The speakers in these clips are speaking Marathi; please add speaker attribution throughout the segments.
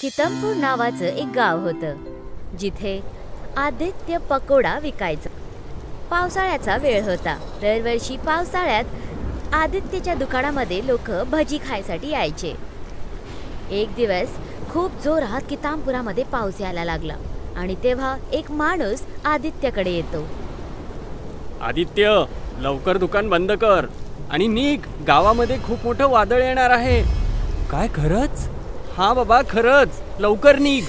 Speaker 1: कितमपूर नावाचं एक गाव होतं, जिथे आदित्य पकोडा विकायचा. पावसाळ्याचा वेळ होता. दरवर्षी पावसाळ्यात आदित्यच्या दुकानामध्ये लोक भजी खायसाठी यायचे. एक दिवस खूप जोरात कितामपुरामध्ये पाऊस यायला लागला आणि तेव्हा एक माणूस आदित्यकडे येतो.
Speaker 2: आदित्य, लवकर दुकान बंद कर आणि निघ, गावामध्ये खूप मोठं वादळ येणार आहे. काय खरंच? हा बाबा, खरंच, लवकर निघ.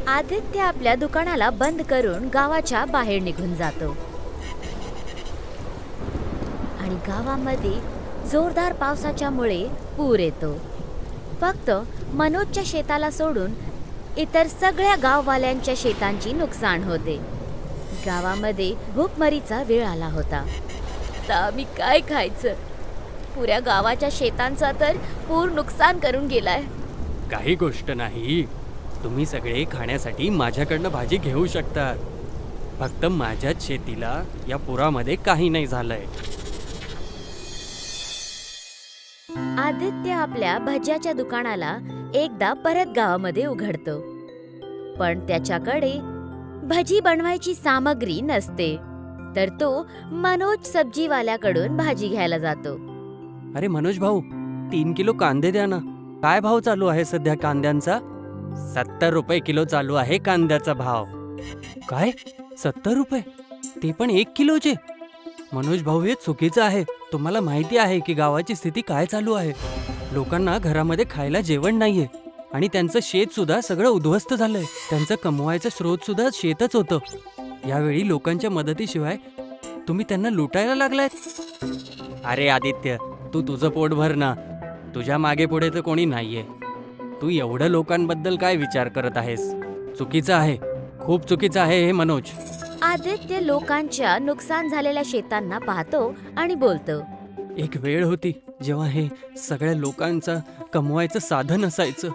Speaker 1: आदित्य आपल्या दुकानाला बंद करून गावाच्या बाहेर निघून जातो आणि गावामध्ये जोरदार पावसाच्यामुळे पूर येतो. फक्त मनोजच्या शेताला सोडून इतर सगळ्या गाववाल्यांच्या शेतांची नुकसान होते. गावामध्ये भूकमरीचा वेळ आला होता. तर आम्ही काय खायचं? पुऱ्या गावाच्या शेतांचा तर पूर नुकसान करून गेलाय.
Speaker 2: काही गोष्ट नाही, तुम्ही सगळे खाण्यासाठी माझ्याकडनं भाजी घेऊ शकता. फक्त माझ्याच शेतीला या पुरामध्ये काही नाही झालंय.
Speaker 1: आदित्य आपल्या भज्याच्या दुकानाला एकदा परत गावामध्ये उघडतो, पण त्याच्याकडे भजी बनवायची सामग्री नसते. तर तो मनोज सब्जीवाल्याकडून भाजी घ्यायला जातो.
Speaker 2: अरे मनोज भाऊ, 3 किलो कांदे द्या ना. काय भाव चालू आहे सध्या कांद्यांचा? 70 रुपये किलो चालू आहे कांद्याचा भाव. काय, 70 रुपये? ते पण 1 किलोचे? मनोज भाऊ, हे चुकीचं आहे. तुम्हाला माहिती आहे की गावाची स्थिती काय चालू आहे. लोकांना घरामध्ये खायला जेवण नाहीये आणि त्यांचं शेत सुद्धा सगळं उद्ध्वस्त झालंय. त्यांचं कमवायचं स्रोत सुद्धा शेतच होतं. यावेळी लोकांच्या मदतीशिवाय तुम्ही त्यांना लुटायला लागलायत. अरे आदित्य, तू तुझं पोट भर ना. तुझ्या मागे पुढे तर कोणी नाहीये. तू एवढं लोकांबद्दल काय विचार करत आहेस? चुकीचं आहे, खूप चुकीचं आहे हे मनोज.
Speaker 1: आदित्य लोकांच्या नुकसान झालेल्या शेतांना पाहतो आणि बोलतो.
Speaker 2: एक वेळ होती जेव्हा हे सगळ्या लोकांचं कमवायचं साधन असायचं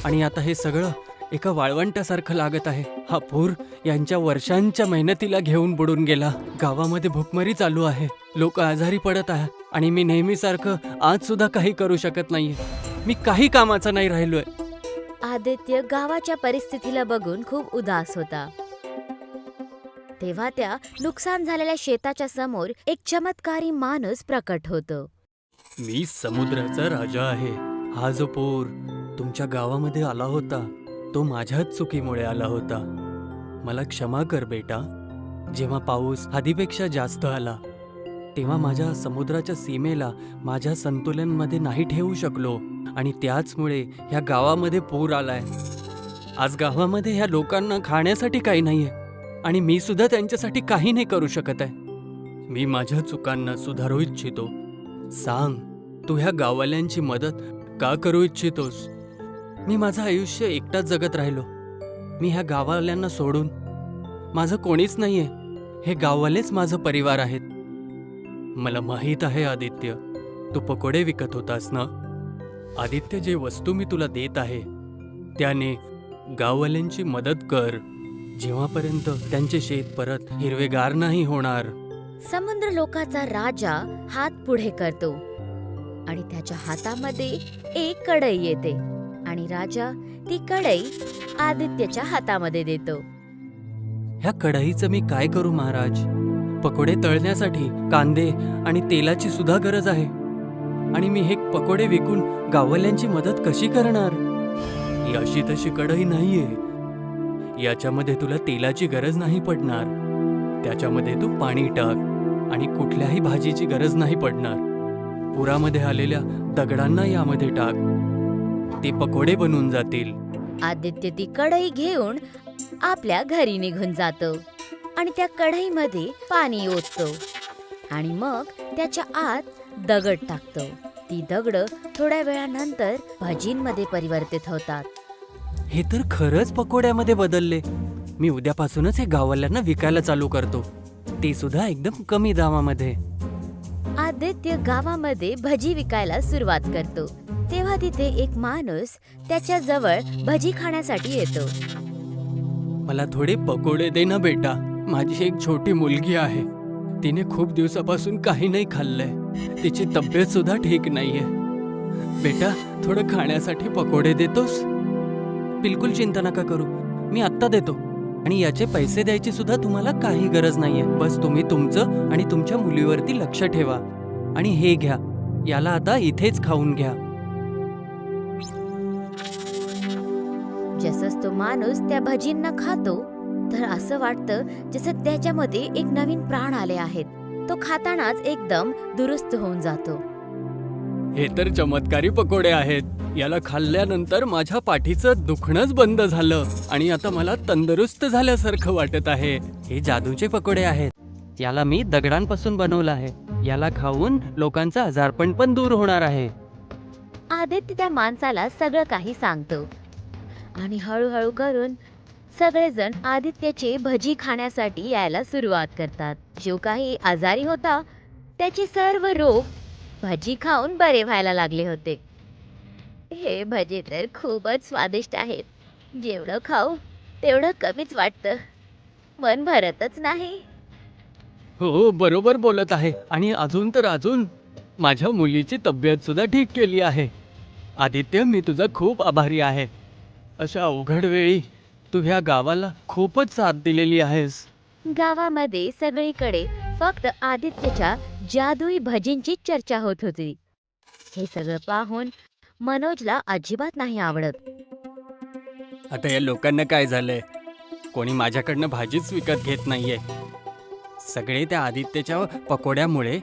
Speaker 2: आणि आता हे सगळं एका वाळवंटासारखं लागत आहे. हा पूर यांच्या वर्षांच्या मेहनतीला घेऊन बुडून गेला. गावामध्ये भूकमरी चालू आहे, लोक आजारी पडत आहेत आणि मी नेहमीसारखं आज सुद्धा काही करू शकत नाहीये. मी काही कामाचा नाही राहिलोय.
Speaker 1: आदित्य गावाच्या परिस्थितीला बघून खूप उदास होता. तेव्हा त्या नुकसान झालेल्या शेताच्या समोर एक चमत्कारी माणूस प्रकट होतो.
Speaker 2: मी समुद्राचा राजा आहे. हा जो पूर तुमच्या गावामध्ये आला होता तो माझ्याच चुकीमुळे आला होता. मला क्षमा कर बेटा. जेव्हा पाऊस हदीपेक्षा जास्त आला तेव्हा माझ्या समुद्राच्या सीमेला माझ्या संतुलनमध्ये नाही ठेवू शकलो आणि त्याचमुळे ह्या गावामध्ये पूर आलाय. आज गावामध्ये ह्या लोकांना खाण्यासाठी काही नाहीये आणि मी सुद्धा त्यांच्यासाठी काही नाही करू शकत आहे. मी माझ्या चुकांना सुधारू इच्छितो. सांग, तू ह्या गाववाल्यांची मदत का करू इच्छितोस? मी माझं आयुष्य एकटाच जगत राहिलो. मी ह्या गाववाल्यांना सोडून, माझं कोणीच नाहीये. हे गाववालेच माझं परिवार आहेत. मला माहीत आहे आदित्य, तू पकोडे विकत होतास ना. आदित्य, जे वस्तू मी तुला देत आहे त्याने गाववाल्यांची मदत कर, जेव्हापर्यंत त्यांचे शेत परत हिरवेगार नाही होणार.
Speaker 1: समुद्र लोकाचा राजा हात पुढे करतो आणि त्याच्या हातामध्ये एक कढई येते आणि राजा ती कढई आदित्यच्या हातामध्ये देतो.
Speaker 2: ह्या कढईचं मी काय करू महाराज? पकोडे तळण्यासाठी कांदे आणि तेलाची सुद्धा गरज आहे आणि मी हे पकोडे विकून गाववाल्यांची मदत कशी करणार? ही अशी तशी कढई नाहीये. याच्यामध्ये तुला तेलाची गरज नाही पडणार. त्याच्यामध्ये तू पाणी टाक आणि कुठल्याही भाजीची गरज नाही पडणार. पुरामध्ये आलेल्या दगडांना यामध्ये टाक, ते पकोडे बनून जातील.
Speaker 1: आदित्य ती कढई घेऊन आपल्या घरी निघून जातो आणि त्या कढईमध्ये पाणी ओततो आणि मग त्याच्या आत दगड टाकतो. ती दगड थोड्या वेळानंतर भजींमध्ये परिवर्तित होतात.
Speaker 2: हे तर खरंच पकोड्यामध्ये बदलले. मी उद्यापासूनच हे गाववाल्यांना विकायला चालू करतो, ते सुद्धा एकदम कमी दामामध्ये.
Speaker 1: आदित्य गावामध्ये भजी विकायला सुरुवात करतो. तेव्हा तिथे एक माणूस त्याच्या जवळ भजी खाण्यासाठी येतो.
Speaker 2: मला थोडे पकोडे दे ना बेटा. माझी एक छोटी मुलगी आहे, तिने खूप दिवसापासून काही नाही खाल्लंय. तिची तब्येत सुद्धा ठीक नाहीये. बेटा, थोडं खाण्यासाठी पकोडे देतोस? बिलकुल चिंता नका करू, मी आत्ता देतो. आणि याचे पैसे द्यायची सुद्धा तुम्हाला काही गरज नाहीये. बस तुम्ही तुमचं आणि तुमच्या मुलीवरती लक्ष ठेवा. आणि हे घ्या, याला आता इथेच खाऊन घ्या.
Speaker 1: जसंच तो माणूस त्या भजींना खातो तर असं वाटतं जसं त्याच्यामध्ये एक नवीन प्राण आले आहेत. तो खातानाच एकदम दुरुस्त होऊन जातो.
Speaker 2: हे तर चमत्कारी पकोडे आहेत. याला खाल्ल्यानंतर माझ्या पाठीचं दुखणंच बंद झालं आणि आता मला तंदुरुस्त झाल्यासारखं वाटत आहे. हे जादूचे पकोडे आहेत. याला मी दगडांपासून बनवलं आहे. याला खाऊन लोकांचं आजारपण पण दूर होणार आहे.
Speaker 1: आदित्य त्या माणसाला सगळं काही सांगतो आणि हळूहळू करून सगळेजण आदित्यचे भजी खाण्यासाठी यायला सुरुवात करतात. जो काही आजारी होता त्याचे सर्व रोग भजी खाऊन बरे व्हायला लागले होते. हे भजी तर खूपच स्वादिष्ट आहेत. जेवढं खाऊ तेवढं कमीच वाटतं. मन भरतच नाही.
Speaker 2: हो, बरोबर बोलत आहे. आणि अजून तर अजून माझ्या मुलीची तब्येत सुद्धा ठीक केली आहे. आदित्य, मी तुझा खूप आभारी आहे. अशा अवघड वेळी तू ह्या गावाला खूपच साथ दिलेली आहेस.
Speaker 1: गावामध्ये सगळीकडे फक्त आदित्यच्या जादुई भजींची चर्चा होत होती. हे सगळं पाहून मनोजला अजिबात नाही आवडत.
Speaker 2: आता या लोकांना काय झालंय? कोणी माझ्याकडनं भाजीच विकत घेत नाहीये. सगळे त्या आदित्यच्या पकोड्यामुळे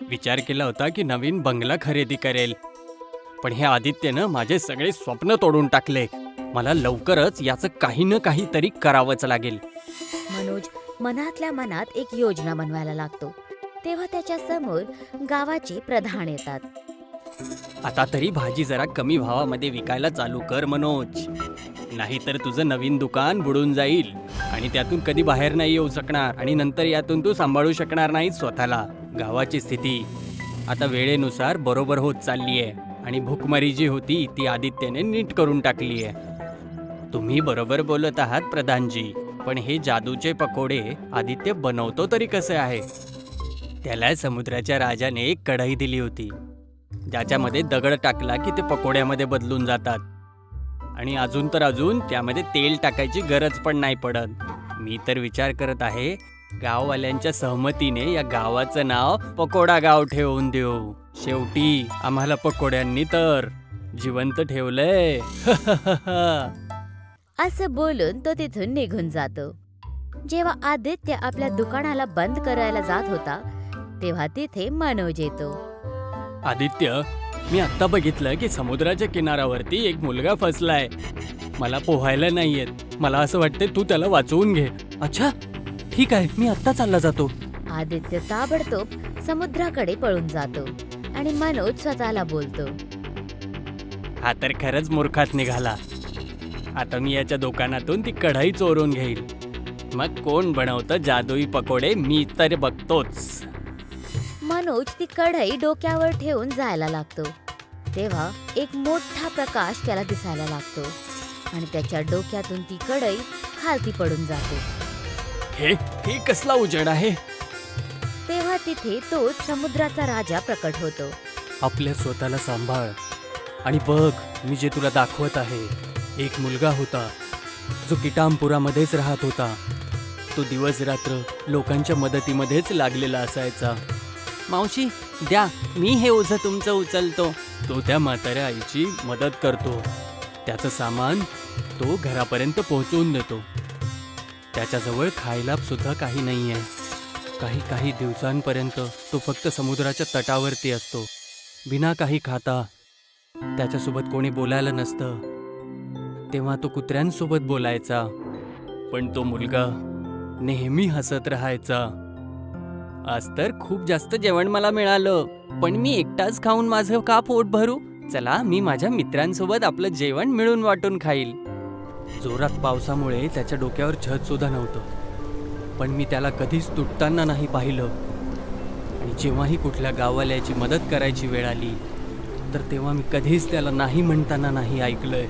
Speaker 2: विचार केला होता की नवीन बंगला खरेदी करेल. पण हे आदित्यनं माझे सगळे स्वप्न तोडून टाकले. मला लवकरच याचं काही ना काहीतरी करावंच लागेल.
Speaker 1: मनोज मनातल्या मनात एक योजना बनवायला लागतो. तेव्हा त्याच्या समोर गावाचे प्रधान येतात.
Speaker 2: आता तरी भाजी जरा कमी भावामध्ये विकायला चालू कर मनोज, नाहीतर तुझं नवीन दुकान बुडून जाईल आणि त्यातून कधी बाहेर नाही येऊ शकणार आणि नंतर यातून तू सांभाळू शकणार नाही स्वतःला. गावाची स्थिती आता वेळेनुसार बरोबर होत चालली आहे आणि भूकमारी जी होती ती आदित्यने नीट करून टाकली आहे. तुम्ही बरोबर बोलत आहात प्रधानजी, पण हे जादूचे पकोडे आदित्य बनवतो तरी कसे आहे? त्याला समुद्राच्या राजाने एक कढई दिली होती ज्याच्यामध्ये दगड टाकला की ते पकोड्यामध्ये बदलून जातात. आणि अजून तर अजून त्यामध्ये तेल टाकायची गरज पण नाही पडत. मी तर विचार करत आहे गाववाल्यांच्या सहमतीने या गावाचं नाव पकोडा गाव ठेवून देऊ. शेवटी आम्हाला पकोड्यांनी तर जिवंत ठेवलंय.
Speaker 1: असं बोलून तो तिथून निघून जातो. जेव्हा आदित्य आपल्या दुकानाला बंद करायला जात होता तेव्हा तिथे मनोज येतो.
Speaker 2: आदित्य, मी आत्ता बघितलं की समुद्राच्या किनाऱ्यावरती एक मुलगा फसलाय. मला पोहायला नाही येत. मला असं वाटतंय तू त्याला वाचवून घे. अच्छा, ठीक आहे, मी आत्ता चालला जातो.
Speaker 1: आदित्य ताबडतोब समुद्राकडे पळून जातो आणि मनोज स्वतःला बोलतो,
Speaker 2: हा तर खरंच मूर्खात निघाला. आता मी याच्या दुकानातून ती कढई चोरून घेईल. मग कोण बनवतं जादुई पकोडे मी तर बघतोच.
Speaker 1: मनोज ती कढई डोक्यावर ठेवून जायला लागतो. तेव्हा एक मोठा प्रकाश त्याला दिसायला लागतो आणि त्याच्या डोक्यातून ती कढई खालती पडून जाते.
Speaker 2: हे कसला उजेड आहे?
Speaker 1: तेव्हा तिथे तो समुद्राचा राजा प्रकट होतो.
Speaker 2: आपल्या स्वतःला सांभाळ आणि बघ, मी जे तुला दाखवत आहे. एक मुलगा होता जो किटामपुरामध्येच राहत होता. तो दिवस रात्र लोकांच्या मदतीमध्येच लागलेला असायचा. मावशी द्या, मी हे ओझं तुमचं उचलतो. तो त्या म्हाताऱ्या आईची मदत करतो. त्याचं सामान तो घरापर्यंत पोहोचवून देतो. त्याच्याजवळ खायला सुद्धा काही नाही आहे. काही दिवसांपर्यंत तो फक्त समुद्राच्या तटावरती असतो, बिना काही खाता. त्याच्यासोबत कोणी बोलायला नसतं. तेव्हा तो कुत्र्यांसोबत बोलायचा. पण तो मुलगा नेहमी हसत राहायचा. आज तर खूप जास्त जेवण मला मिळालं, पण मी एकटाच खाऊन माझं का पोट भरू? चला, मी माझ्या मित्रांसोबत आपलं जेवण मिळून वाटून खाईल. जोरात पावसामुळे त्याच्या डोक्यावर छत सुद्धा नव्हतं, पण मी त्याला कधीच तुटताना नाही पाहिलं. आणि जेव्हाही कुठल्या गाववाल्याची मदत करायची वेळ आली तर तेव्हा मी कधीच त्याला नाही म्हणताना नाही ऐकलंय.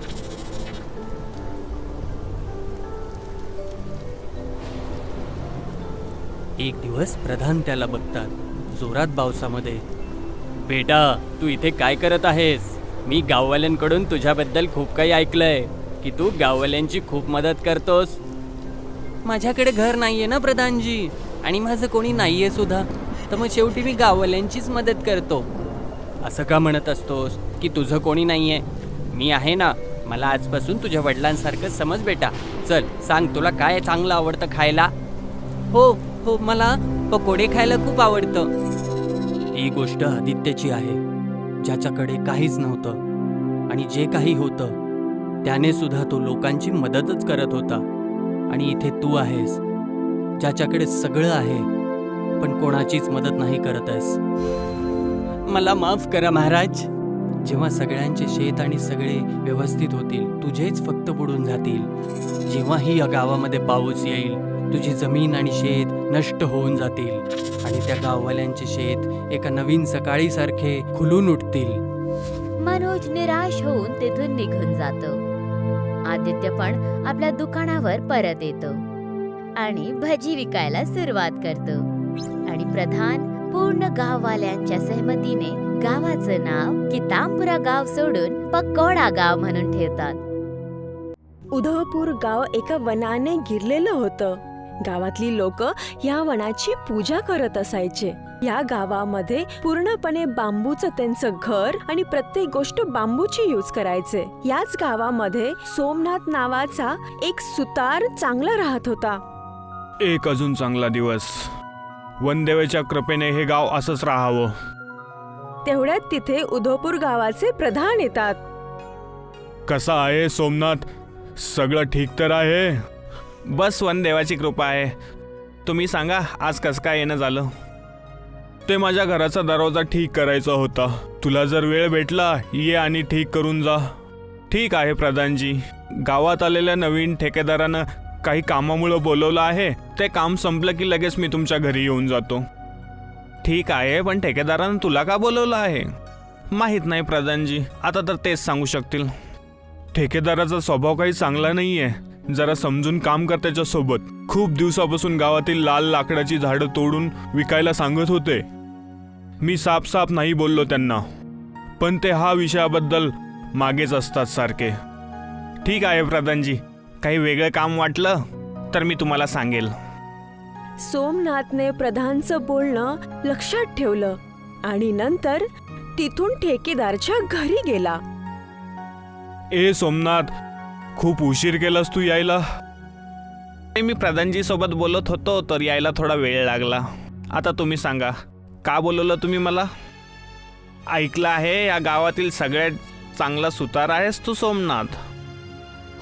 Speaker 2: एक दिवस प्रधान त्याला बघतात जोरात पावसामध्ये. बेटा, तू इथे काय करत आहेस? मी गाववाल्यांकडून तुझ्याबद्दल खूप काही ऐकलंय. की तू गाववाल्यांची खूप मदत करतोस. माझ्याकडे घर नाहीये ना प्रधानजी, आणि माझं कोणी नाहीये सुद्धा, तर मग शेवटी मी गाववाल्यांचीच मदत करतो. असं का म्हणत असतोस की तुझं कोणी नाहीये? मी आहे ना. मला आजपासून तुझ्या वडिलांसारखं समज बेटा. चल सांग, तुला काय चांगलं आवडतं खायला? हो हो, मला पकोडे खायला खूप आवडतं. ही गोष्ट आदित्यची आहे, ज्याच्याकडे काहीच नव्हतं, आणि जे काही होतं त्याने सुद्धा तो लोकांची मदतच करत होता. आणि इथे तू आहेस, ज्याच्याकडे सगळं आहे पण कोणाचीच मदत नाही करत आहेस. मला माफ करा महाराज. जेव्हा सगळ्यांचे शेत आणि सगळे व्यवस्थित होतील, तुझेच फक्त बुडून जातील. जेव्हाही या गावामध्ये पाऊस येईल, तुझी जमीन आणि शेत नष्ट होऊन जातील, आणि त्या गाववाल्यांचे शेत एका नवीन सकाळीसारखे खुलून उठतील.
Speaker 1: मनोज निराश होऊन तिथून निघून जातो. आदित्य पण आपल्या दुकानावर परत येतो आणि भजी विकायला सुरुवात करतो. आणि प्रधान पूर्ण गाववाल्यांच्या सहमतीने गावाचं नाव कितामपुरा गाव सोडून पकोडा गाव म्हणून ठेवतात.
Speaker 3: उधळपूर गाव एका वनाने घिरलेलं होतं. गावातली लोक या वनाची पूजा करत असायचे. या गावामध्ये पूर्णपणे बांबूचं त्यांचं घर आणि प्रत्येक गोष्ट बांबूची यूज करायचे. याच गावामध्ये सोमनाथ नावाचा एक सुतार चांगला राहत होता.
Speaker 4: एक अजून चांगला दिवस. वनदेवाच्या कृपेने हे गाव असंच राहावं.
Speaker 3: तेवढ्यात तिथे उधळपूर गावाचे प्रधान येतात.
Speaker 4: कसा आहे सोमनाथ? सगळं ठीक तर आहे? बस वनदेवाची कृपा आहे. तुम्ही सांगा, आज कसं काय येणं झालं? ते माझ्या घराचा दरवाजा ठीक करायचा होता. तुला जर वेळ भेटला, ये आणि ठीक करून जा. ठीक आहे प्रधानजी. गावात आलेल्या नवीन ठेकेदारानं काही कामामुळं बोलवलं आहे. ते काम संपलं की लगेच मी तुमच्या घरी येऊन जातो. ठीक आहे, पण ठेकेदारानं तुला का बोलवलं आहे? माहीत नाही प्रधानजी. आता तर तेच सांगू शकतील. ठेकेदाराचा स्वभाव काही चांगला नाहीये. जरा समजून काम कर त्याच्यासोबत. खूप दिवसापासून गावातील लाल लाकडाची झाडं तोडून विकायला सांगत होते. मी साफ नाही बोललो त्यांना, पण ते हा विषयाबद्दल मागेच असतात सारखे. ठीक आहे प्रधानजी, काही वेगळं काम वाटलं तर मी तुम्हाला सांगेल.
Speaker 3: सोमनाथने प्रधानचं बोलणं लक्षात ठेवलं आणि नंतर तिथून ठेकेदारच्या घरी गेला.
Speaker 4: ए सोमनाथ, खूप उशीर केलास तू यायला. मी प्रधानजी सोबत बोलत होतो तर यायला थोडा वेळ लागला. आता तुम्ही सांगा, का बोलवलं तुम्ही मला? ऐकलं आहे या गावातील सगळ्यात चांगला सुतार आहेस तू सोमनाथ.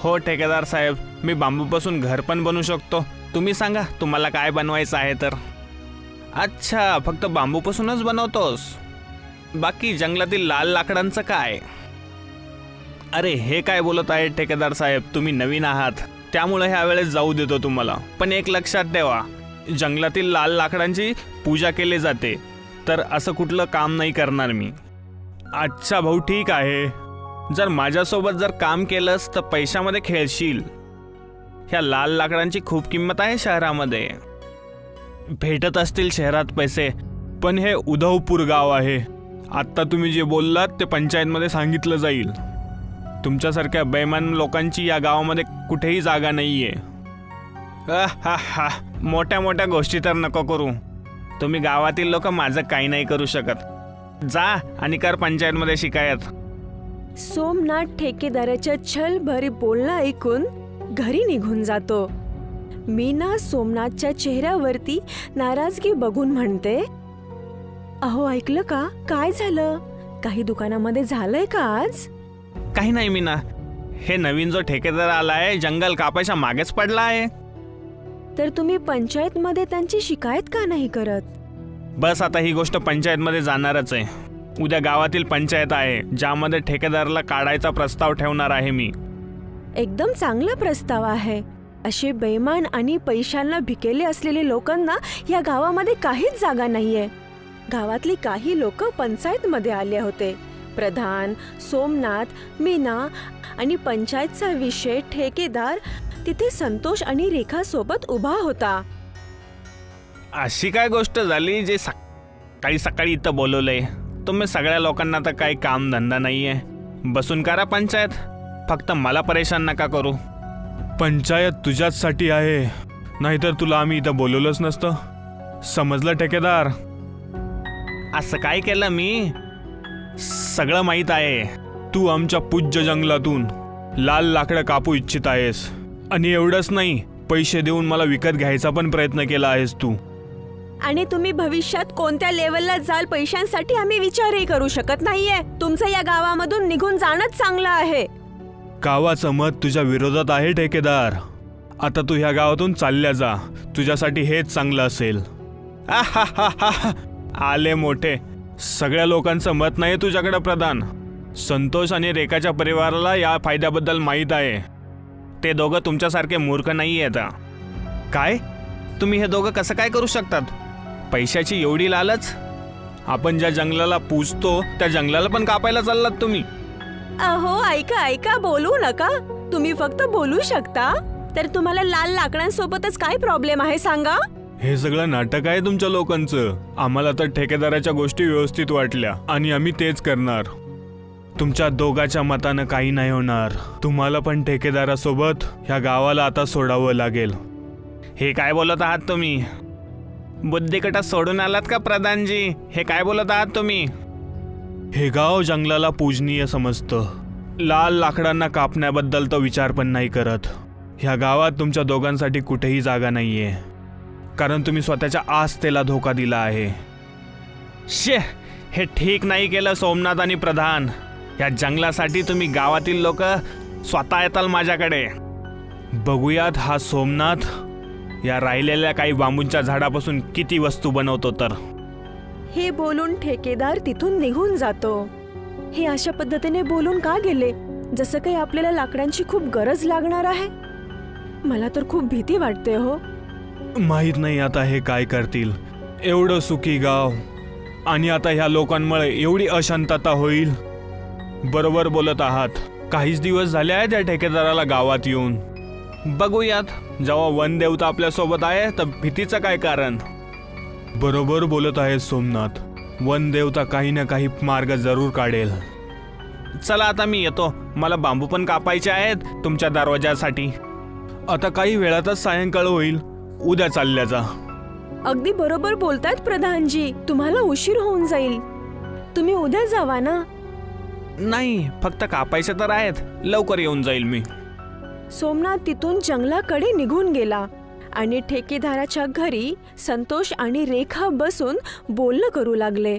Speaker 4: हो ठेकेदार साहेब, मी बांबूपासून घर पण बनवू शकतो. तुम्ही सांगा तुम्हाला काय बनवायचं आहे तर. अच्छा, फक्त बांबूपासूनच बनवतोस? बाकी जंगलातील लाल लाकडांचं काय? अरे हे काय बोलत आहे ठेकेदार साहेब, तुम्ही नवीन आहात त्यामुळे ह्या वेळेस जाऊ देतो तुम्हाला. पण एक लक्षात ठेवा, जंगलातील लाल लाकडांची पूजा केली जाते, तर असं कुठलं काम नाही करणार मी. अच्छा भाऊ, ठीक आहे. जर माझ्यासोबत जर काम केलंस तर पैशामध्ये खेळशील. ह्या लाल लाकडांची खूप किंमत आहे शहरामध्ये. भेटत असतील शहरात पैसे, पण हे उधळपूर गाव आहे. आत्ता तुम्ही जे बोललात ते पंचायतमध्ये सांगितलं जाईल. तुमच्यासारख्या बेईमान लोकांची या गावामध्ये कुठेही जागा नाहीये. मोठ्या मोठ्या गोष्टी तर नको करू. तुम्ही गावातील लोक माझं काही नाही करू शकत. जा आणि कर पंचायतमध्ये शिकायत.
Speaker 3: सोमनाथ ठेकेदाराच्या छलभरी बोलणं ऐकून घरी निघून जातो. मीना सोमनाथच्या चेहऱ्यावरती नाराजगी बघून म्हणते, अहो ऐकलं का? काय झालं? काही दुकानामध्ये झालंय का आज?
Speaker 4: काही नाही मीना, हे नवीन जो ठेकेदार आलाय जंगल कापायच्या मागेच पडला आहे.
Speaker 3: तर तुम्ही पंचायतमध्ये त्यांची शिकायत का नाही करत?
Speaker 4: बस आता ही गोष्ट पंचायतमध्ये जाणारच आहे. उद्या गावातील पंचायत आहे ज्यामध्ये ठेकेदाराला काढायचा प्रस्ताव ठेवणार आहे मी.
Speaker 3: एकदम चांगला प्रस्ताव आहे. असे बेईमान आणि पैशांना भिकेले असलेले लोकांना या गावामध्ये काहीच जागा नाहीये. गावातली काही लोक पंचायतमध्ये आले होते. प्रधान, सोमनाथ, मीना आणि पंचायतचा विषय ठेकेदार तिथे संतोष आणि रेखा सोबत उभा होता.
Speaker 4: अशी काय गोष्ट झाली जे सकाळी इथं बोलवलंय? तुम्ही सगळ्या लोकांना तर काही काम धंदा नाहीये, बसून करा पंचायत. फक्त मला परेशान नका करू. पंचायत तुझ्याचसाठी आहे, नाहीतर तुला आम्ही इथं बोलवलंच नसतं. समजलं ठेकेदार? असं काय केलं मी? सगळं माहीत आहे. तू आमच्या पूज्य जंगलातून लाल लाकडं कापू इच्छित आहेस, आणि एवढंच नाही, पैसे देऊन मला विकत घ्यायचा पण प्रयत्न केला आहेस तू.
Speaker 3: आणि तुम्ही भविष्यात कोणत्या लेवलला जाल पैशांसाठी आम्ही विचारही करू शकत नाहीये. तुमचं या गावामधून निघून जाणंच चांगलं आहे.
Speaker 4: गावाचं मत तुझ्या विरोधात आहे ठेकेदार. आता तू ह्या गावातून चालल्या जा, तुझ्यासाठी हेच चांगलं असेल. आले मोठे. सगळ्या लोकांचं मत नाही तुझ्याकडे प्रधान. संतोष आणि रेखाच्या परिवाराला या फायद्याबद्दल माहीत आहे. ते दोघं तुमच्यासारखे मूर्ख नाही आहेत. काय? तुम्ही हे दोघं कसं काय करू शकतात? पैशाची एवढी लालच? आपण ज्या जंगलाला पूजतो त्या जंगलाला पण कापायला चाललात तुम्ही.
Speaker 3: अहो ऐका ऐका, बोलू नका. तुम्ही फक्त बोलू शकता, तर तुम्हाला लाल लाकडांसोबतच काय प्रॉब्लेम आहे सांगा?
Speaker 4: हे सगळं नाटक आहे तुमच्या लोकांचं. आम्हाला तर ठेकेदाराच्या गोष्टी व्यवस्थित वाटल्या आणि आम्ही तेच करणार. तुमच्या दोघाच्या मतानं काही नाही होणार. तुम्हाला पण ठेकेदारासोबत ह्या गावाला आता सोडावं लागेल. हे काय बोलत आहात तुम्ही? बुद्धिकटा सोडून आलात का प्रधानजी? हे काय बोलत आहात तुम्ही? हे गाव जंगलाला पूजनीय समजतं. लाल लाकडांना कापण्याबद्दल तर विचार पण नाही करत. ह्या गावात तुमच्या दोघांसाठी कुठेही जागा नाहीये, कारण तुम्ही स्वतःच्या आस्थेला धोका दिला आहे. शे, हे ठीक नाही केलं सोमनाथ आणि प्रधान. या जंगलासाठी तुम्ही गावातील लोक स्वतः येताल माझ्याकडे. बघूयात हा सोमनाथ या राहिलेल्या काही बांबूंच्या झाडापासून किती वस्तू बनवतो तर.
Speaker 3: हे बोलून ठेकेदार तिथून निघून जातो. हे अशा पद्धतीने बोलून का गेले? जसं काही आपल्याला लाकडांची खूप गरज लागणार आहे. मला तर खूप भीती वाटते हो.
Speaker 4: माहित नाही आता हे काय करतील. एवढं सुखी गाव, आणि आता ह्या लोकांमुळे एवढी अशांतता होईल. बरोबर बोलत आहात. काहीच दिवस झाले आहेत त्या ठेकेदाराला गावात येऊन. बघूयात, जेव्हा वनदेवता आपल्या सोबत आहे तर भीतीचं काय कारण? बरोबर बोलत आहे सोमनाथ. वनदेवता काही ना काही मार्ग जरूर काढेल. चला आता मी येतो. मला बांबू पण कापायचे आहेत तुमच्या दरवाजासाठी. आता काही वेळातच सायंकाळ होईल. उद्या चालल्या जा.
Speaker 3: अगदी बरोबर बोलतायत प्रधानजी. तुम्हाला उशीर होऊन जाईल. तुम्ही उद्या जावा ना.
Speaker 4: नाही, फक्त कापायचे तर आहेत. लवकर येऊन जाईल मी.
Speaker 3: सोमनाथ तिथून जंगलाकडे निघून गेला आणि ठेकेदाराच्या घरी संतोष आणि रेखा बसून बोलणं करू लागले.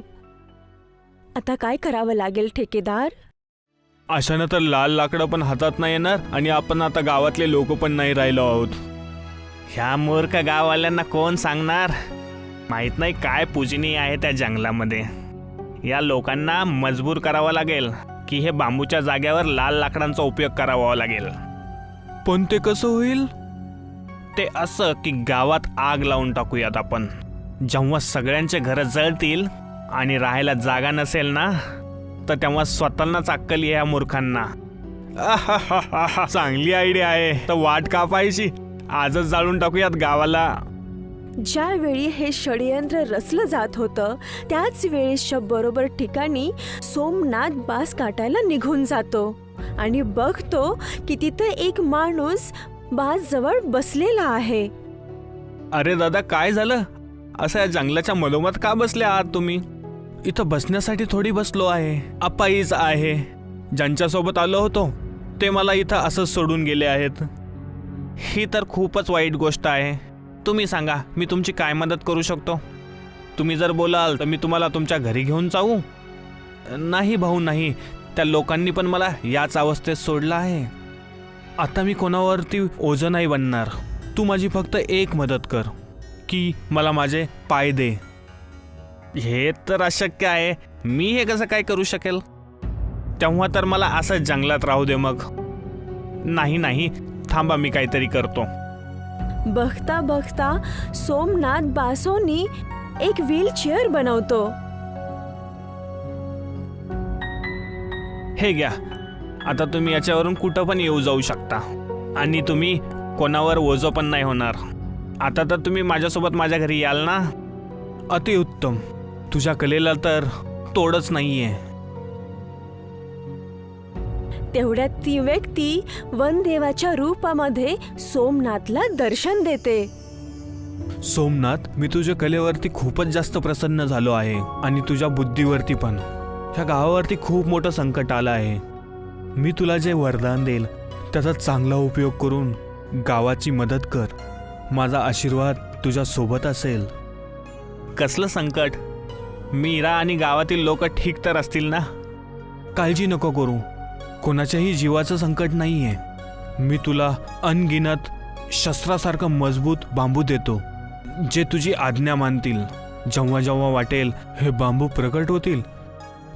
Speaker 3: आता काय करावं लागेल ठेकेदार?
Speaker 4: अशानं तर लाल लाकडं पण हातात नाही येणार, आणि आपण आता गावातले लोक पण नाही राहिलो आहोत. ह्या मूर्ख गाववाल्यांना कोण सांगणार? माहित नाही काय पूजनीय आहे त्या जंगलामध्ये. या लोकांना मजबूर करावं लागेल की हे बांबूच्या जागेवर लाल लाकडांचा उपयोग करावा लागेल. पण ते कसं होईल? ते असं की गावात आग लावून टाकूयात आपण. जेव्हा सगळ्यांचे घरं जळतील आणि राहायला जागा नसेल ना, तर तेव्हा स्वतःलाच अक्कल या मूर्खांना. चांगली आयडिया आहे. तर वाट कापायची, आजच जाळून टाकूयात गावाला.
Speaker 3: ज्यावेळी हे षडयंत्र रचलं जात होतं त्याच वेळेच्या बरोबर ठिकाणी सोमनाथ बास काटायला निघून जातो आणि बघतो की तिथे एक माणूस बास जवळ बसलेला आहे.
Speaker 4: अरे दादा, काय झालं? असं या जंगलाच्या मधोमध का बसले आहात तुम्ही? इथं बसण्यासाठी थोडी बसलो आहे. अपाईच आहे. ज्यांच्यासोबत आलो होतो ते मला इथं असंच सोडून गेले आहेत. ही तर खूपच वाईट गोष्ट आहे. तुम्ही सांगा, मी तुमची काय मदत करू शकतो? तुम्ही जर बोलाल तर मी तुम्हाला तुमच्या घरी घेऊन जाऊ. नाही भाऊ, नाही. त्या लोकांनी पण मला याच अवस्थेत सोडलं आहे. आता मी कोणावरती ओझं नाही बनणार. तू माझी फक्त एक मदत कर की मला माझे पाय दे. हे तर अशक्य आहे. मी हे कसं काय करू शकेल? तेव्हा तर मला असं जंगलात राहू दे मग. नाही नाही, थांबा, मी काहीतरी करतो.
Speaker 3: बघता बघता सोमनाथ बासोनी एक व्हीलचेअर बनवतो.
Speaker 4: हे घ्या. आता तुम्ही याच्यावरून कुठं पण येऊ जाऊ शकता आणि तुम्ही कोणावर ओझं पण नाही होणार. आता तर तुम्ही माझ्यासोबत माझ्या घरी याल ना? अतिउत्तम. तुझ्या कलेला तर तोडच नाहीये.
Speaker 3: तेवढ्यात ती व्यक्ती वनदेवाच्या रूपामध्ये सोमनाथला दर्शन देते.
Speaker 4: सोमनाथ, मी तुझ्या कलेवरती खूपच जास्त प्रसन्न झालो आहे आणि तुझ्या बुद्धीवरती पण. ह्या गावावरती खूप मोठं संकट आलं आहे. मी तुला जे वरदान देईल त्याचा चांगला उपयोग करून गावाची मदत कर. माझा आशीर्वाद तुझ्या सोबत असेल. कसलं संकट? मीरा आणि गावातील लोक ठीक तर असतील ना? काळजी नको करू, कोणाच्याही जीवाचं संकट नाहीये. मी तुला अनगिनत शस्त्रासारखं मजबूत बांबू देतो, जे तुझी आज्ञा मानतील. जेव्हा जेव्हा वाटेल हे बांबू प्रकट होतील.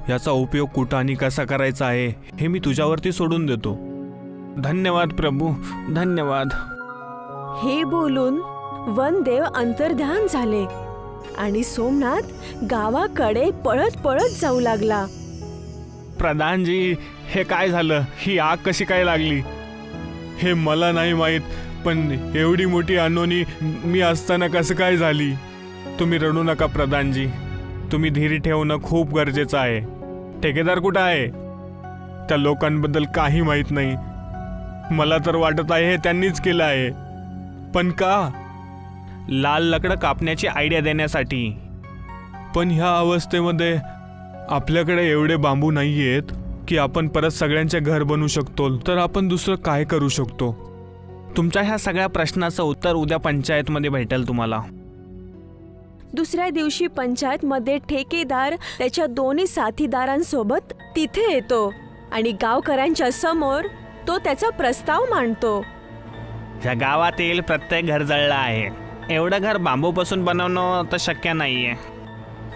Speaker 4: याचा उपयोग कुठं आणि कसा करायचा आहे हे मी तुझ्यावरती सोडून देतो. धन्यवाद प्रभू, धन्यवाद.
Speaker 3: हे बोलून वनदेव अंतर्ध्यान झाले आणि सोमनाथ गावाकडे पळत पळत जाऊ लागला.
Speaker 4: प्रधानजी, हे काय झालं? ही आग कशी काय लागली? हे मला नाही माहीत, पण एवढी मोठी अनोनी मी असताना कसं काय झाली? तुम्ही रडू नका प्रधानजी, तुम्ही धीर ठेवणं खूप गरजेचं आहे. ठेकेदार कुठं आहे? त्या लोकांबद्दल काही माहीत नाही. मला तर वाटत आहे हे त्यांनीच केलं आहे. पण का? लाल लाकडं कापण्याची आयडिया देण्यासाठी. पण ह्या अवस्थेमध्ये आपल्याकडे एवढे बांबू नाही आहेत की आपण परत सगळ्यांचे घर बनवू शकतो. तर आपण दुसरं काय करू शकतो? तुमच्या ह्या सगळ्या प्रश्नाचं उत्तर उद्या पंचायतमध्ये भेटेल तुम्हाला.
Speaker 3: दुसऱ्या दिवशी पंचायतमध्ये ठेकेदार त्याच्या दोन्ही साथीदारांसोबत तिथे येतो आणि गावकऱ्यांच्या समोर तो त्याचा प्रस्ताव मांडतो.
Speaker 4: ह्या गावातील प्रत्येक घर जळलं आहे. एवढं घर बांबूपासून बनवणं तर शक्य नाहीये,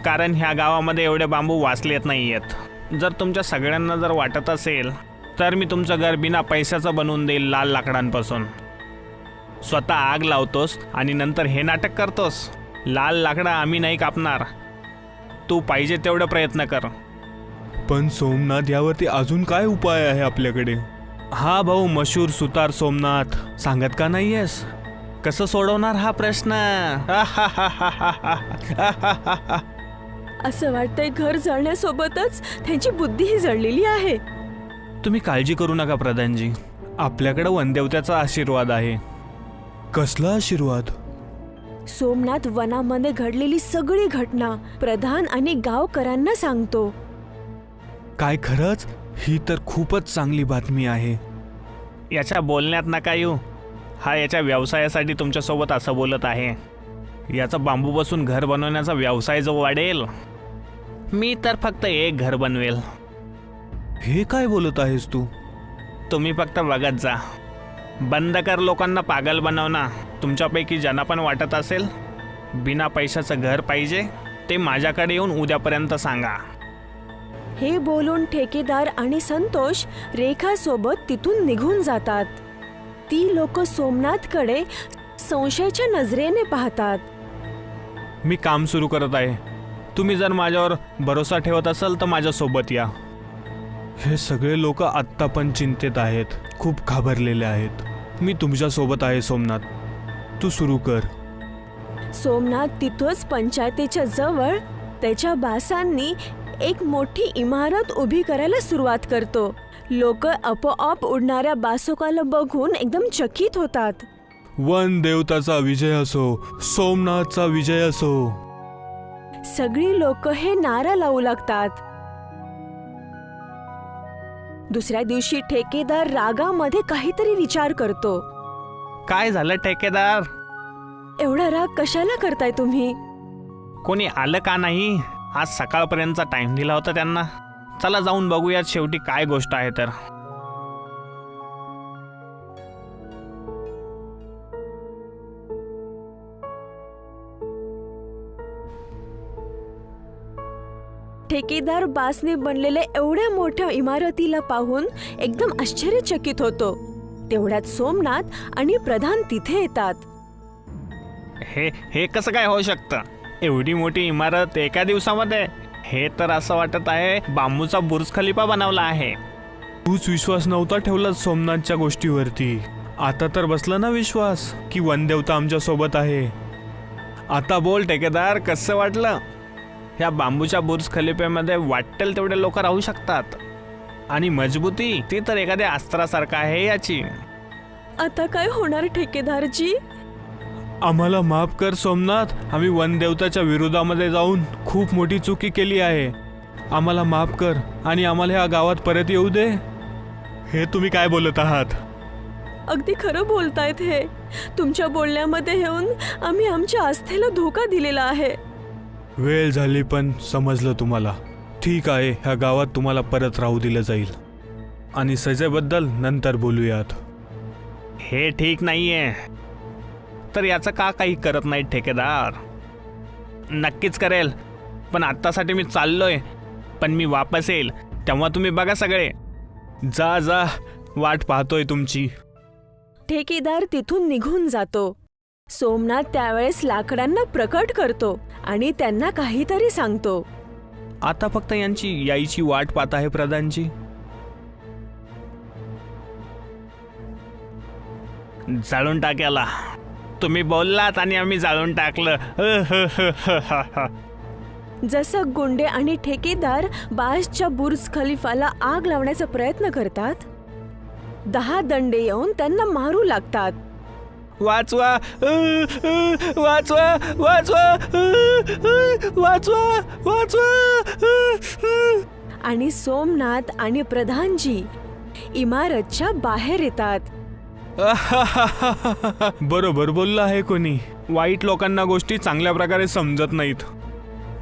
Speaker 4: कारण ह्या गावामध्ये एवढे बांबू वाचलेत नाहीयेत. जर तुमच्या सगळ्यांना जर वाटत असेल तर मी तुमचं घर बिना पैशाचं बनवून देईल. लाल लाकडांपासून स्वतः आग लावतोस आणि नंतर हे नाटक करतोस. लाल लाकडं आम्ही नाही कापणार, तू पाहिजे तेवढं प्रयत्न कर. पण सोमनाथ, यावरती अजून काय उपाय आहे आपल्याकडे? हा भाऊ मशहूर सुतार सोमनाथ, सांगत का नाहीयेस? कसं सोडवणार हा प्रश्न?
Speaker 3: असं वाटतंय घर जळण्यासोबतच त्यांची बुद्धीही जळलेली आहे.
Speaker 4: तुम्ही काळजी करू नका प्रधानजी, आपल्याकडे वनदेवत्याचा आशीर्वाद आहे. कसला आशीर्वाद?
Speaker 3: सोमनाथ वनामध्ये घडलेली सगळी घटना प्रधान आणि गावकऱ्यांना सांगतो.
Speaker 4: काय खरंच? ही तर खूपच चांगली बातमी आहे. याच्या बोलण्यात नका येऊ. हा याच्या व्यवसायासाठी तुमच्यासोबत असं बोलत आहे. याचा बांबूपासून घर बनवण्याचा व्यवसाय जो वाढेल, मी तर फक्त एक घर बनवेल. हे काय बोलत आहेस तू? तुम्ही फक्त बघत जा. बंद कर लोकांना पागल बनवणं. तुमच्यापैकी ज्यांना पण वाटत असेल बिना पैशाचं घर पाहिजे, ते माझ्याकडे येऊन उद्यापर्यंत सांगा.
Speaker 3: हे बोलून ठेकेदार आणि संतोष रेखासोबत तिथून निघून जातात. ती लोक सोमनाथकडे संशयाच्या नजरेने पाहतात.
Speaker 4: मी काम सुरू करत आहे. तुम्ही जर माझ्यावर भरोसा ठेवत असाल तर माझ्यासोबत या. हे सगळे लोक आत्ता पण चिंतेत आहेत, खूप घाबरलेले आहेत. मी तुमच्यासोबत आहे सोमनाथ, तू सुरू कर.
Speaker 3: सोमनाथ तिथंच पंचायतीच्या जवळ त्याच्या बासांनी एक मोठी इमारत उभी करायला सुरुवात करतो. लोक आपोआप उडणाऱ्या बासोकाला बघून एकदम चकित होतात.
Speaker 4: वन देवताचा विजय असो, सोमनाथचा विजय असो.
Speaker 3: सगळी लोक हे नारा लावू लागतात. दुसऱ्या दिवशी ठेकेदार रागामध्ये काहीतरी विचार करतो.
Speaker 4: काय झालं ठेकेदार?
Speaker 3: एवढा राग कशाला करताय तुम्ही?
Speaker 4: कोणी आलं का नाही? आज सकाळपर्यंतचा टाइम दिला होता त्यांना. चला जाऊन बघूयात शेवटी काय गोष्ट आहे तर.
Speaker 3: ठेकेदार बासने बनलेल्या एवढ्या मोठ्या इमारतीला पाहून एकदम आश्चर्यचकित होतो. तेवढ्यात सोमनाथ आणि प्रधान तिथे येतात.
Speaker 4: हे कसं काय होऊ शकतं? एवढी मोठी इमारत एका दिवसामध्ये? हे तर असं वाटत आहे बांबूचा बुर्ज खलिफा बनवला आहे. तूच विश्वास नव्हता ठेवला सोमनाथच्या गोष्टीवरती. आता तर बसला ना विश्वास की वनदेवता आमच्या सोबत आहे. आता बोल ठेकेदार, कसं वाटलं? ह्या बांबूच्या बुर्ज खलिफ्यामध्ये वाटेल तेवढे लोक राहू शकतात. आणि मजबूती ती तर एखाद्या अस्त्रासारखा आहे याची.
Speaker 3: आता काय होणार ठेकेदारजी?
Speaker 4: आम्हाला माफ कर सोमनाथ, आम्ही वनदेवताच्या विरोधामध्ये जाऊन खूप मोठी चुकी केली आहे. आम्हाला माफ कर आणि आम्हाला ह्या गावात परत येऊ दे. हे तुम्ही काय बोलत आहात?
Speaker 3: अगदी खरं बोलतायत हे. तुमच्या बोलण्यामध्ये येऊन आम्ही आमच्या आस्थेला धोका दिलेला आहे.
Speaker 4: वेळ झाली पण समजलं तुम्हाला. ठीक आहे, ह्या गावात तुम्हाला परत राहू दिलं जाईल आणि सजेबद्दल नंतर बोलूयात. हे ठीक नाहीये. तर याचं का काही करत नाही ठेकेदार? नक्कीच करेल, पण आत्तासाठी मी चाललोय. पण मी वापस येईल तेव्हा तुम्ही बघा सगळे. जा जा, वाट पाहतोय तुमची.
Speaker 3: ठेकेदार तिथून निघून जातो. सोमनाथ त्यावेळेस लाकडांना प्रकट करतो आणि त्यांना काहीतरी सांगतो.
Speaker 4: आता फक्त यांची यायची वाट पाहत आहे प्रधानजी. जाळून टाक्याला. तुम्ही बोललात आणि आम्ही जाळून टाकलं.
Speaker 3: जसं गुंडे आणि ठेकेदार बासच्या बुर्ज खलिफाला आग लावण्याचा प्रयत्न करतात, 10 दंडे येऊन त्यांना मारू लागतात.
Speaker 4: वाचवा, वाचवा, वाचवा, वाचवा, वाचवा.
Speaker 3: आणि सोमनाथ आणि प्रधानजी इमारतच्या बाहेर येतात.
Speaker 4: बरोबर बोलला आहे कोणी. वाईट लोकांना गोष्टी चांगल्या प्रकारे समजत नाहीत.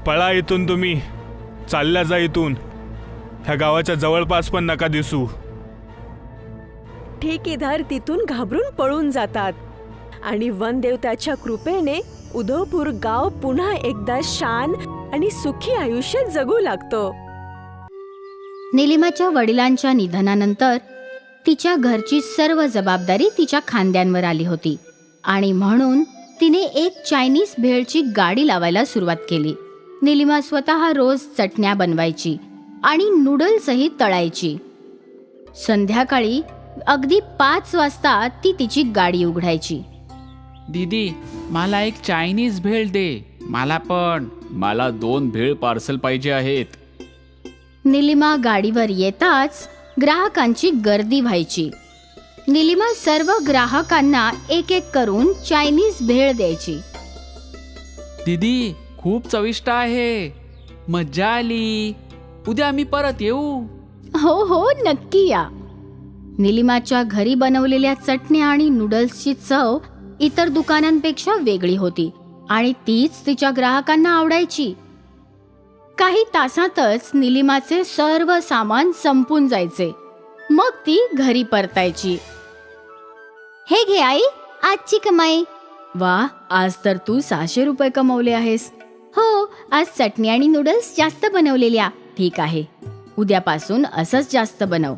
Speaker 4: पळा इथून तुम्ही. चालल्या जा इथून. ह्या गावाच्या जवळपास पण नका दिसू.
Speaker 3: ठेकेदार तिथून घाबरून पळून जातात आणि वनदेवताच्या कृपेने उदयपूर गाव पुन्हा एकदा शान आणि सुखी आयुष्य जगू लागतो.
Speaker 1: निलिमाच्या वडिलांच्या निधनानंतर तिच्या घरची सर्व जबाबदारी तिच्या खांद्यांवर आली होती आणि म्हणून तिने एक चायनीज भेळची गाडी लावायला सुरुवात केली. निलिमा स्वतः रोज चटण्या बनवायची आणि नूडल्सही तळायची. संध्याकाळी अगदी 5 वाजता ती तिची गाडी उघडायची.
Speaker 5: दीदी, मला एक चायनीज भेळ दे. मला पण.
Speaker 6: मला 2 भेळ पार्सल पाहिजे आहेत.
Speaker 1: निलिमा गाडीवर येताच ग्राहकांची गर्दी व्हायची. निलिमा सर्व ग्राहकांना एक एक करून चायनीज भेळ द्यायची.
Speaker 5: दीदी, खूप चविष्ट आहे. मज्जा आली. उद्या आम्ही परत येऊ.
Speaker 1: हो हो, नक्की या. निलिमाच्या घरी बनवलेल्या चटण्या आणि नूडल्सची चव इतर दुकानांपेक्षा वेगळी होती आणि तीच तिच्या ग्राहकांना आवडायची. काही तासातच निलिमाचे सर्व सामान संपून जायचे. मग ती घरी परतायची. हे घे आई, आजची कमाई. वा, आज तर तू 600 रुपये कमवले आहेस. हो, आज चटणी आणि नूडल्स जास्त बनवलेल्या. ठीक आहे, उद्यापासून असंच जास्त बनव.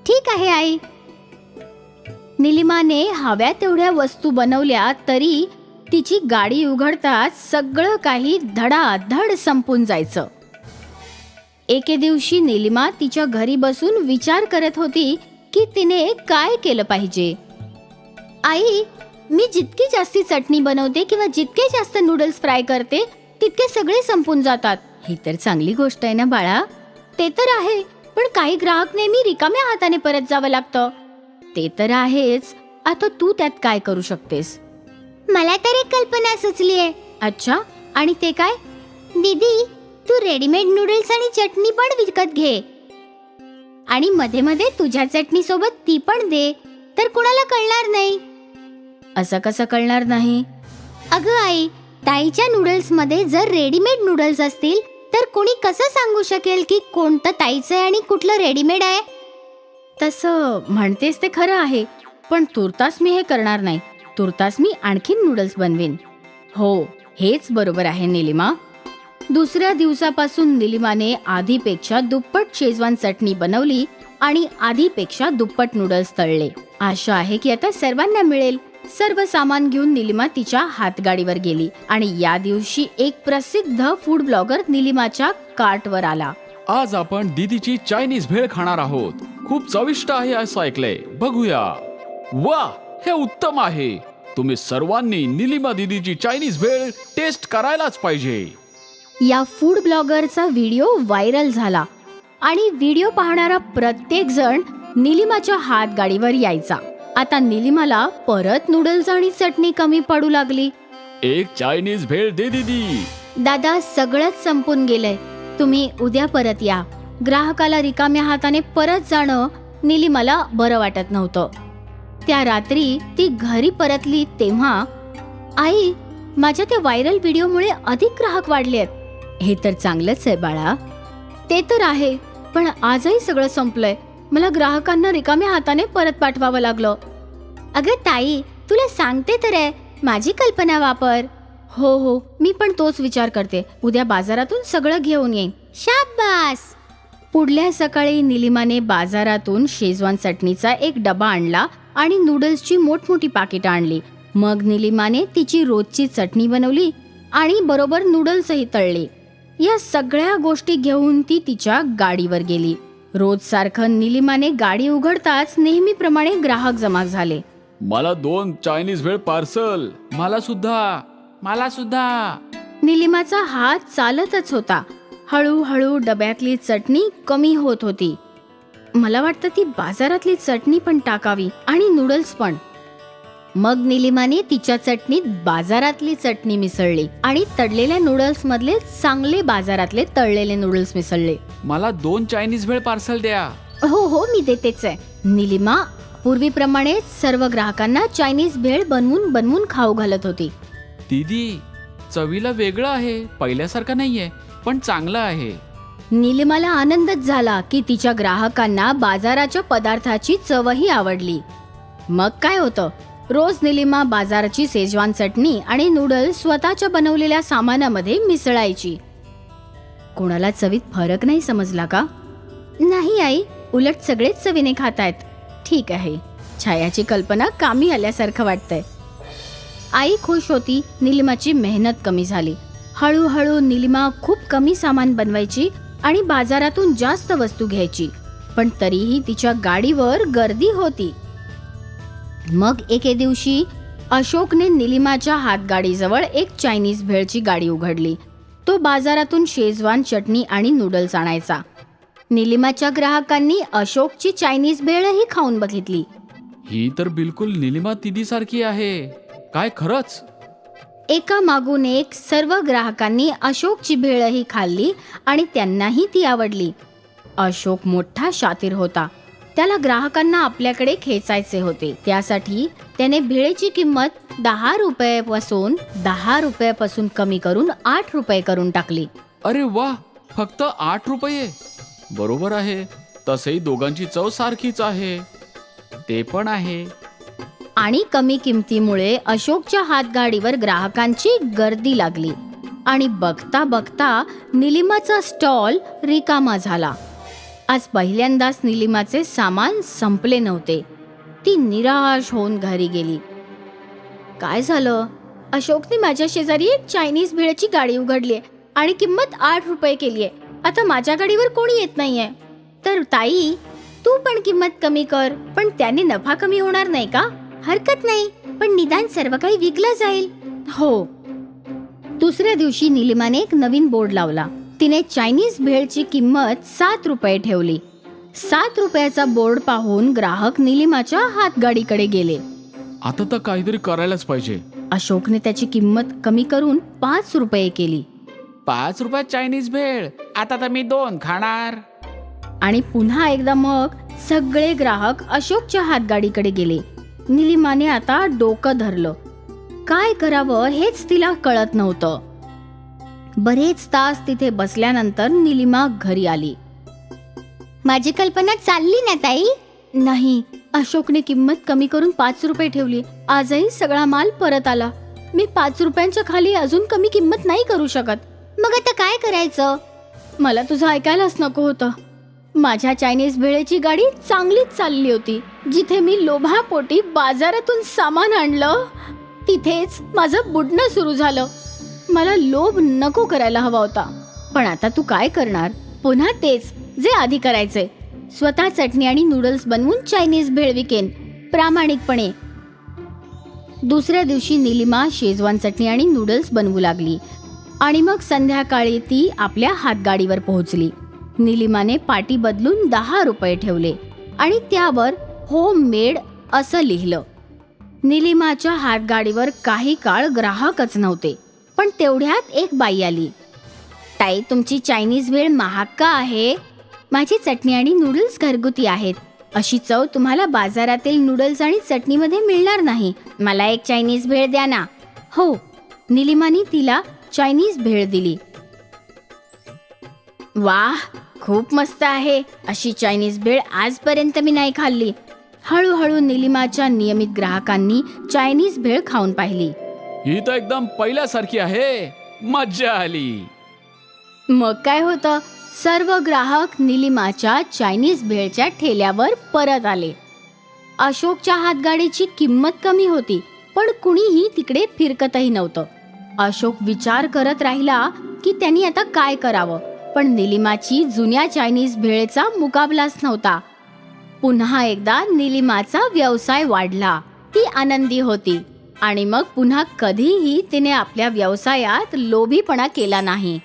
Speaker 1: ठीक आहे आई. निलिमाने हव्या तेवढ्या वस्तू बनवल्या तरी तिची गाडी उघडताच सगळं काही धडाधड संपून जायचं. एके दिवशी निलिमा तिच्या घरी बसून विचार करत होती की तिने काय केलं पाहिजे. आई, मी जितकी जास्ती चटणी बनवते किंवा जितके जास्त नूडल्स फ्राय करते तितके सगळे संपून जातात. ही तर चांगली गोष्ट आहे ना बाळा. ते तर आहे, पण काही ग्राहक नेहमी रिकाम्या हाताने परत जावं लागतं. ते तर आहेच. आता तू त्यात काय करू शकतेस? मला तर एक कल्पना सुचली आहे. अच्छा, आणि ते काय? दीदी, तू रेडीमेड नूडल्स आणि चटणी पण विकत घे आणि मध्ये मध्ये तुझ्या चटणी सोबत ती पण दे, तर कुणाला कळणार नाही. असं कसं कळणार नाही? अगं आई, ताईच्या नूडल्स मध्ये जर रेडीमेड नूडल्स असतील तर कोणी कसं सांगू शकेल की कोणतं ताईचं आहे आणि कुठलं रेडीमेड आहे? तसं म्हणतेस ते खरं आहे, पण तुर्तास मी हे करणार नाही. तुर्तास मी आणखीन नूडल्स बनवीन. हो, हेच बरोबर आहे निलिमा. दुसऱ्या दिवसापासून निलिमाने आधीपेक्षा दुप्पट शेजवान चटणी बनवली आणि आधीपेक्षा दुप्पट नूडल्स तळले. आशा आहे की आता सर्वांना मिळेल. सर्व सामान घेऊन निलिमा तिच्या हातगाडीवर गेली आणि या दिवशी एक प्रसिद्ध फूड ब्लॉगर निलिमाच्या कार्टवर आला.
Speaker 6: आज आपण दीदीची चायनीज भेळ खाणार आहोत. खूप चविष्ट आहे असं ऐकलंय. बघूया. वा, हे उत्तम आहे. तुम्ही सर्वांनी निलिमा दीदीची चायनीज भेळ टेस्ट करायलाच पाहिजे.
Speaker 1: या फूड ब्लॉगरचा व्हिडिओ व्हायरल झाला
Speaker 7: आणि व्हिडिओ पाहणारा प्रत्येक जण निलिमाच्या हातगाडीवर यायचा. आता निलिमाला परत नूडल्स आणि चटणी कमी पडू लागली.
Speaker 6: एक चायनीज भेळ दे दीदी.
Speaker 7: दादा, सगळंच संपून गेलंय, तुम्ही उद्या परत या. ग्राहकाला रिकाम्या हाताने परत जाणं निलिमाला बरं वाटत नव्हतं. त्या रात्री ती घरी परतली तेव्हा, आई, माझ्या त्या व्हायरल व्हिडिओमुळे अधिक ग्राहक वाढलेत. हे तर चांगलंच आहे बाळा. ते तर आहे, पण आजही सगळं संपलंय. मला ग्राहकांना रिकाम्या हाताने परत पाठवावं लागलं. अगं ताई, तुला सांगते तर आहे, माझी कल्पना वापर. हो, मी पण तोच विचार करते. उद्या बाजारातून सगळं घेऊन येईन. शाबास. पुढल्या सकाळी निलिमाने बाजारातून शेजवान चटणीचा एक डबा आणला आणि नूडल्सची मोठमोठी पाकिटं आणली. मग निलिमाने तिची रोजची चटणी बनवली आणि बरोबर नूडल्सही तळले. या सगळ्या गोष्टी घेऊन ती तिच्या गाडीवर गेली. रोज सारखं निलिमाने गाडी उघडताच नेहमीप्रमाणे ग्राहक जमा झाले.
Speaker 6: मला 2 चायनीज भेळ पार्सल.
Speaker 5: मला सुद्धा.
Speaker 7: निलिमाचा हात चालतच होता. हळूहळू डब्यातली चटणी कमी होत होती. मला वाटतं ती बाजारातली चटणी पण टाकावी आणि नूडल्स पण. मग निलिमाने तिच्या चटणीत बाजारातली चटणी मिसळली आणि तळलेल्या नूडल्स मधले चांगले बाजारातले तळलेले नूडल्स मिसळले.
Speaker 5: मला 2 चायनीज भेळ पार्सल द्या.
Speaker 7: हो, मी देतेच आहे. निलिमा पूर्वीप्रमाणे सर्व ग्राहकांना चायनीज भेळ बनवून खाऊ घालत होती.
Speaker 5: दीदी, चवीला वेगळं आहे, पहिल्यासारखं नाहीये, पण चांगलं आहे.
Speaker 7: निलिमाला आनंदच झाला की तिच्या ग्राहकांना बाजाराच्या पदार्थाची चवही आवडली. मग काय होतं, रोज निलिमा बाजाराची शेजवान चटणी आणि नूडल्स स्वतःच्या बनवलेल्या सामानामध्ये मिसळायची. कोणाला चवीत फरक नाही समजला का? नाही आई, उलट सगळेच चवीने खातायत. ठीक आहे, छायाची कल्पना कामी आल्यासारखं वाटतंय. आई खुश होती. निलिमाची मेहनत कमी झाली. हळूहळू निलिमा खूप कमी सामान बनवायची आणि बाजारातून जास्त वस्तू घ्यायची, पण तरीही तिच्या गाडीवर गर्दी होती. मग एके दिवशी अशोकने निलिमाच्या हातगाडीजवळ एक चायनीज भेळची गाडी उघडली. तो बाजारातून शेजवान चटणी आणि नूडल्स आणायचा. निलिमाच्या ग्राहकांनी अशोकची चायनीज भेळही खाऊन बघितली.
Speaker 6: ही तर बिलकुल निलिमा दीदी सारखी आहे. काय खरंच?
Speaker 7: एका मागून एक सर्व ग्राहकांनी अशोकची भेळही खाल्ली आणि त्यांनाही ती आवडली. अशोक मोठा शातीर होता. त्याला ग्राहकांना आपल्याकडे खेचायचे होते. त्यासाठी त्याने भेळेची किंमत 10 रुपयापासून कमी करून 8 रुपये करून टाकली.
Speaker 6: अरे वा, फक्त 8 रुपये. बरोबर आहे, तसेही दोघांची चव सारखीच आहे.
Speaker 5: ते पण आहे.
Speaker 7: आणि कमी किमतीमुळे अशोकच्या हातगाडीवर ग्राहकांची गर्दी लागली आणि बघता बघता निलिमाचा स्टॉल रिकामा झाला. आज पहिल्यांदाच निलिमाचे सामान संपले नव्हते. ती निराश होऊन घरी गेली. काय झालं? अशोकने माझ्या शेजारी एक चायनीज भेळची गाडी उघडलीये आणि किंमत 8 रुपये केलीये. आता माझ्या गाडीवर कोणी येत नाहीये. तर ताई, तू पण किंमत कमी कर. पण त्याने नफा कमी होणार नाही का? हरकत नाही, पण निदान सर्व काही विकलं जाईल. हो. दुसऱ्या दिवशी निलिमाने एक नवीन बोर्ड लावला. तिने चायनीज भेळची किंमत 7 रुपये ठेवली. 7 रुपयाचा बोर्ड पाहून ग्राहक निलिमाच्या हातगाडीकडे गेले.
Speaker 6: आता तर काहीतरी करायलाच पाहिजे.
Speaker 7: अशोकने त्याची किंमत कमी करून 5 रुपये केली.
Speaker 5: 5 रुपयात चायनीज भेळ, आता तर मी 2 खाणार.
Speaker 7: आणि पुन्हा एकदा मग सगळे ग्राहक अशोकच्या हातगाडीकडे गेले. निलिमाने आता डोकं धरलं. काय करावं हेच तिला कळत नव्हतं. बरेच तास तिथे बसल्यानंतर निलिमा घरी आली. माझी कल्पना चालली ना ताई? नाही, अशोकने किंमत कमी करून 5 रुपये ठेवली. आजही सगळा माल परत आला. मी 5 रुपयांच्या खाली अजून कमी किंमत नाही करू शकत. मग आता काय करायचं? मला तुझं ऐकायलाच नको होतं. माझ्या चायनीज भेळेची गाडी चांगलीच चालली होती. जिथे मी लोभापोटी बाजारातून सामान आणलं, तिथेच माझं बुडणं सुरू झालं. मला लोभ नको करायला हवा होता. पण आता तू काय करणार? पुन्हा तेच जे आधी करायचे. स्वतः चटणी आणि नूडल्स बनवून चायनीज भेळ विकेन प्रामाणिकपणे. दुसऱ्या दिवशी निलिमा शेजवान चटणी आणि नूडल्स बनवू लागली आणि मग संध्याकाळी ती आपल्या हातगाडीवर पोहोचली. निलिमाने पाटी बदलून 10 रुपये ठेवले आणि त्यावर होम मेड असं लिहिलं. निलिमाच्या हातगाडीवर काही काळ ग्राहकच नव्हते, पण तेवढ्यात एक बाई आली. ताई, तुमची चायनीज भेळ महाग का आहे? माझी चटणी आणि नूडल्स घरगुती आहेत. अशी चव तुम्हाला बाजारातील नूडल्स आणि चटणीमध्ये मिळणार नाही. मला एक चायनीज भेळ द्या ना. हो, निलिमाने तिला चायनीज भेळ दिली. वाह, खूप मस्त आहे. अशी चायनीज भेळ आजपर्यंत मी नाही खाल्ली. हळूहळू निलिमाच्या नियमित ग्राहकांनी चायनीज भेळ खाऊन पाहिली.
Speaker 6: ही तर एकदम पहिल्यासारखी आहे. मज्जा आली.
Speaker 7: मग काय होतं, सर्व ग्राहक निलिमाच्या चायनीज भेळच्या ठेल्यावर परत आले. अशोकच्या हातगाडीची किंमत कमी होती, पण कुणीही तिकडे फिरकतही नव्हतं. अशोक विचार करत राहिला की त्यांनी आता काय करावं, पण निलिमाची जुन्या चायनीज भेळचा मुकाबलाच नव्हता. पुन्हा एकदा निलिमाचा व्यवसाय वाढला. ती आनंदी होती आणि मग पुन्हा कधीही तिने आपल्या व्यवसायात लोभीपणा केला नाही.